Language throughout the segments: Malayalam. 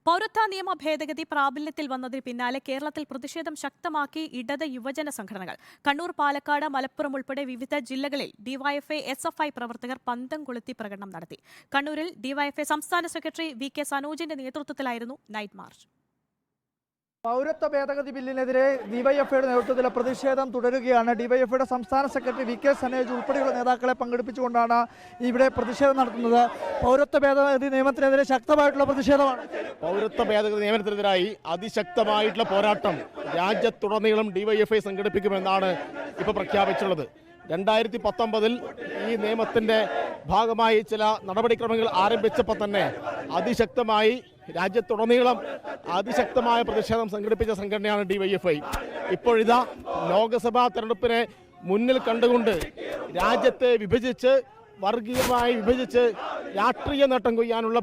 പൗരത്വ നിയമ ഭേദഗതി പ്രാബല്യത്തിൽ വന്നതിന് പിന്നാലെ കേരളത്തിൽ പ്രതിഷേധം ശക്തമാക്കി ഇടത് യുവജന സംഘടനകൾ. കണ്ണൂർ, പാലക്കാട്, മലപ്പുറം ഉൾപ്പെടെ വിവിധ ജില്ലകളിൽ ഡിവൈഎഫ്ഐ, എസ്എഫ്ഐ പ്രവർത്തകർ പന്തം കൊളുത്തി പ്രകടനം നടത്തി. കണ്ണൂരിൽ ഡിവൈഎഫ്ഐ സംസ്ഥാന സെക്രട്ടറി വി.കെ. സനോജിന്റെ നേതൃത്വത്തിലായിരുന്നു നൈറ്റ് മാർച്ച്. പൗരത്വ ഭേദഗതി ബില്ലിനെതിരെ ഡിവൈഎഫ്ഐയുടെ നേതൃത്വത്തിലെ പ്രതിഷേധം തുടരുകയാണ്. ഡിവൈഎഫ്ഐയുടെ സംസ്ഥാന സെക്രട്ടറി വി.കെ. സനോജ് ഉൾപ്പെടെയുള്ള നേതാക്കളെ പങ്കെടുപ്പിച്ചുകൊണ്ടാണ് ഇവിടെ പ്രതിഷേധം നടത്തുന്നത്. പൗരത്വ ഭേദഗതി നിയമത്തിനെതിരെ ശക്തമായിട്ടുള്ള പ്രതിഷേധമാണ്. പൗരത്വ ഭേദഗതി നിയമത്തിനെതിരായി അതിശക്തമായിട്ടുള്ള പോരാട്ടം രാജ്യത്തുടനീളം ഡിവൈഎഫ്ഐ സംഘടിപ്പിക്കുമെന്നാണ് ഇപ്പോൾ പ്രഖ്യാപിച്ചുള്ളത്. 2019 ഈ നിയമത്തിൻ്റെ ഭാഗമായി ചില നടപടിക്രമങ്ങൾ ആരംഭിച്ചപ്പോൾ തന്നെ അതിശക്തമായി രാജ്യത്തുടനീളം അതിശക്തമായ പ്രതിഷേധം സംഘടിപ്പിച്ച സംഘടനയാണ് ഡിവൈഎഫ്ഐ. ഇപ്പോഴിതാ ലോക്സഭാ തെരഞ്ഞെടുപ്പിനെ മുന്നിൽ കണ്ടുകൊണ്ട് രാജ്യത്തെ വിഭജിച്ച് വർഗീയമായി വിഭജിച്ച് രാഷ്ട്രീയ നേട്ടം കൊയ്യാനുള്ള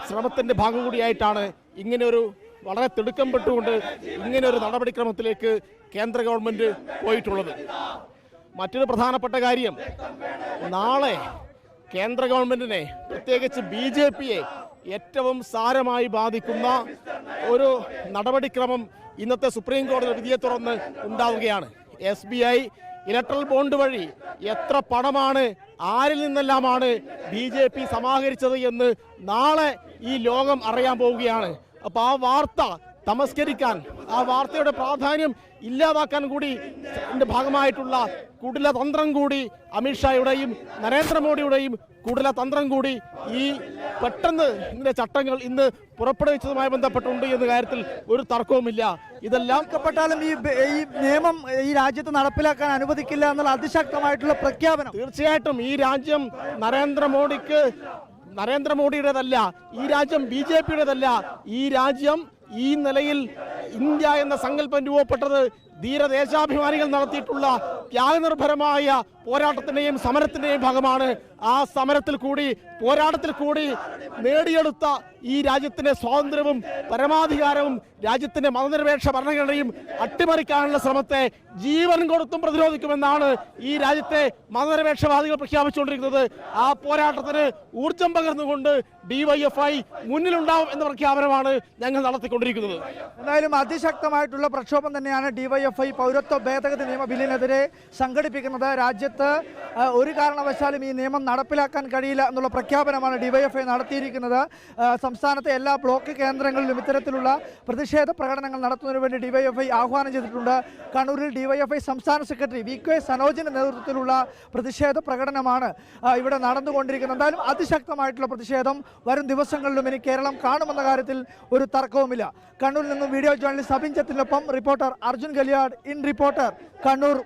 ശ്രമത്തിൻ്റെ ഭാഗം കൂടിയായിട്ടാണ് ഇങ്ങനെയൊരു വളരെ തിടുക്കം പെട്ടുകൊണ്ട് ഇങ്ങനെയൊരു നടപടിക്രമത്തിലേക്ക് കേന്ദ്ര ഗവൺമെൻറ് പോയിട്ടുള്ളത്. മറ്റൊരു പ്രധാനപ്പെട്ട കാര്യം, നാളെ കേന്ദ്ര ഗവൺമെൻറ്റിനെ, പ്രത്യേകിച്ച് BJPയെ ഏറ്റവും സാരമായി ബാധിക്കുന്ന ഒരു നടപടിക്രമം ഇന്നത്തെ സുപ്രീം കോടതി വിധിയെ തുടർന്ന് ഉണ്ടാവുകയാണ്. SBI ഇലക്ട്രൽ ബോണ്ട് വഴി എത്ര പണമാണ്, ആരിൽ നിന്നെല്ലാമാണ് BJP സമാഹരിച്ചത് എന്ന് നാളെ ഈ ലോകം അറിയാൻ പോവുകയാണ്. അപ്പോൾ ആ വാർത്ത തമസ്കരിക്കാൻ, ആ വാർത്തയുടെ പ്രാധാന്യം ഇല്ലാതാക്കാൻ കൂടി ഭാഗമായിട്ടുള്ള കുടിലതന്ത്രം കൂടി അമിത്ഷായുടെയും നരേന്ദ്രമോദിയുടെയും കുടിലതന്ത്രം കൂടി ഈ പെട്ടെന്ന് ഇതിൻ്റെ ചട്ടങ്ങൾ ഇന്ന് പുറപ്പെടുവിച്ചതുമായി ബന്ധപ്പെട്ടുണ്ട് എന്ന കാര്യത്തിൽ ഒരു തർക്കവുമില്ല. ഇതെല്ലാം പ്പെട്ടാലും ഈ നിയമം ഈ രാജ്യത്ത് നടപ്പിലാക്കാൻ അനുവദിക്കില്ല എന്നുള്ള അതിശക്തമായിട്ടുള്ള പ്രഖ്യാപനം. തീർച്ചയായിട്ടും ഈ രാജ്യം നരേന്ദ്രമോദിയുടേതല്ല, ഈ രാജ്യം BJPയുടേതല്ല. ഈ രാജ്യം ഈ നിലയിൽ ഇന്ത്യ എന്ന സങ്കല്പം രൂപപ്പെട്ടത് ധീരദേശാഭിമാനികൾ നടത്തിയിട്ടുള്ള ത്യാഗനിർഭരമായ പോരാട്ടത്തിൻ്റെയും സമരത്തിൻ്റെയും ഭാഗമാണ്. ആ സമരത്തിൽ കൂടി, പോരാട്ടത്തിൽ കൂടി നേടിയെടുത്ത ഈ രാജ്യത്തിൻ്റെ സ്വാതന്ത്ര്യവും പരമാധികാരവും രാജ്യത്തിൻ്റെ മതനിരപേക്ഷ ഭരണഘടനയും അട്ടിമറിക്കാനുള്ള ശ്രമത്തെ ജീവൻ കൊടുത്തും പ്രതിരോധിക്കുമെന്നാണ് ഈ രാജ്യത്തെ മതനിരപേക്ഷവാദികൾ പ്രഖ്യാപിച്ചുകൊണ്ടിരിക്കുന്നത്. ആ പോരാട്ടത്തിന് ഊർജം പകർന്നുകൊണ്ട് DYFI മുന്നിലുണ്ടാവും എന്ന പ്രഖ്യാപനമാണ് ഞങ്ങൾ നടത്തിക്കൊണ്ടിരിക്കുന്നത്. എന്തായാലും അതിശക്തമായിട്ടുള്ള പ്രക്ഷോഭം തന്നെയാണ് DYFI പൗരത്വ ഭേദഗതി നിയമ ബില്ലിനെതിരെ സംഘടിപ്പിക്കുന്നത്. രാജ്യത്ത് ഒരു കാരണവശാലും ഈ നിയമം നടപ്പിലാക്കാൻ കഴിയില്ല എന്നുള്ള പ്രഖ്യാപനമാണ് DYFI നടത്തിയിരിക്കുന്നത്. സംസ്ഥാനത്തെ എല്ലാ ബ്ലോക്ക് കേന്ദ്രങ്ങളിലും ഇത്തരത്തിലുള്ള പ്രതിഷേധ പ്രകടനങ്ങൾ നടത്തുന്നതിന് വേണ്ടി DYFI ആഹ്വാനം ചെയ്തിട്ടുണ്ട്. കണ്ണൂരിൽ DYFI സംസ്ഥാന സെക്രട്ടറി വി.കെ. സനോജിന്റെ നേതൃത്വത്തിലുള്ള പ്രതിഷേധ പ്രകടനമാണ് ഇവിടെ നടന്നുകൊണ്ടിരിക്കുന്നത്. എന്തായാലും അതിശക്തമായിട്ടുള്ള പ്രതിഷേധം വരും ദിവസങ്ങളിലും ഇനി കേരളം കാണുമെന്ന കാര്യത്തിൽ ഒരു തർക്കവുമില്ല. കണ്ണൂരിൽ നിന്നും വീഡിയോ ജേർണലിസ്റ്റ് അഭിൻ ചത്തിനൊപ്പം reporter Arjun Galiyad, in reporter, Kannur.